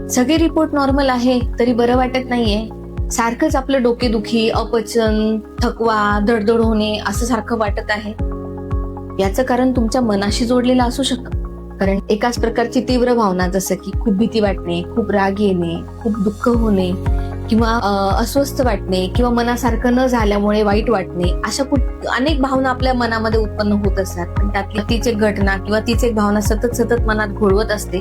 सगळे report normal आहे तरी बरं वाटत नाहीये, सारखंच आपलं डोकेदुखी, अपचन, थकवा, धडधड होणे असं सारखं वाटत आहे, याचं कारण तुमच्या मनाशी जोडलेलं असू शकतं. कारण एकाच प्रकारची तीव्र भावना जसं की खूप भीती वाटणे, खूप राग येणे, खूप दुःख होणे किंवा अस्वस्थ वाटणे किंवा मनासारखं न झाल्यामुळे वाईट वाटणे, अशा अनेक भावना आपल्या मनामध्ये उत्पन्न होत असतात. पण त्यातली तीच एक घटना किंवा तीच एक भावना सतत मनात घोळवत असते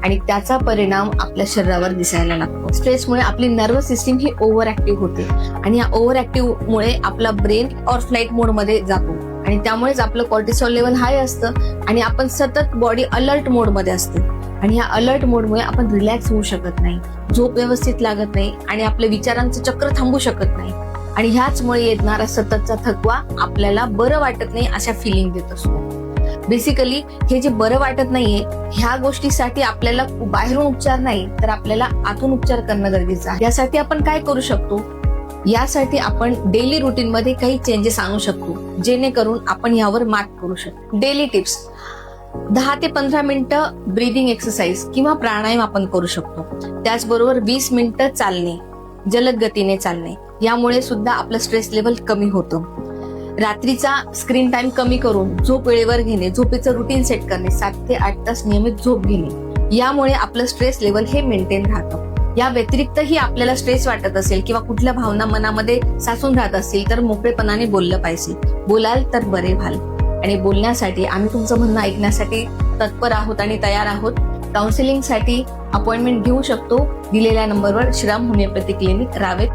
आणि त्याचा परिणाम आपल्या शरीरावर दिसायला लागतो. स्ट्रेसमुळे आपली नर्वस सिस्टीम ही ओव्हर ऍक्टिव्ह होते आणि या ओव्हर ऍक्टिव्ह मुळे आपला ब्रेन ऑर फ्लाईट मोड मध्ये जातो आणि त्यामुळेच आपलं कॉर्टिसॉल लेवल हाय असतं आणि आपण सतत बॉडी अलर्ट मोड मध्ये असते आणि या अलर्ट मोडमुळे आपण रिलॅक्स होऊ शकत नाही, झोप व्यवस्थित लागत नाही आणि आपल्या विचारांचं चक्र थांबू शकत नाही आणि ह्याचमुळे येणारा सततचा थकवा आपल्याला बरं वाटत नाही अशा फिलिंग देत असतो. बेसिकली हे जे बरं वाटत नाहीये ह्या गोष्टीसाठी आपल्याला बाहेरून उपचार नाही तर आपल्याला आतून उपचार करणं गरजेचं आहे. यासाठी आपण काय करू शकतो? यासाठी आपण डेली रुटीन मध्ये काही चेंजेस आणू शकतो जेणेकरून आपण यावर मात करू शकतो. डेली टिप्स: 10 ते 15 मिनिटं ब्रीदिंग एक्सरसाइज किंवा प्राणायाम आपण करू शकतो. त्याचबरोबर 20 मिनिटं चालणे, जलद गतीने चालणे, यामुळे सुद्धा आपलं स्ट्रेस लेवल कमी होतं. रात्रीचा स्क्रीन टाइम कमी करून झोप वेळेवर घेणे, झोपेचं रुटीन सेट करणे, 7 ते 8 तास नियमित झोप घेणे, यामुळे आपलं स्ट्रेस लेवल हे मेंटेन राहतं. या व्यतिरिक्तही आपल्याला स्ट्रेस वाटत असेल किंवा कुठल्या भावना मनामध्ये साचून राहत असतील तर मोकळेपणाने बोललं पाहिजे. बोलाल तर बरे व्हाल आणि बोलण्यासाठी आम्ही तुमचं म्हणणं ऐकण्यासाठी तत्पर आहोत आणि तयार आहोत. काउन्सिलिंगसाठी अपॉइंटमेंट घेऊ शकतो दिलेल्या नंबरवर, श्रीराम होमिओपॅथी क्लिनिक, रावेत.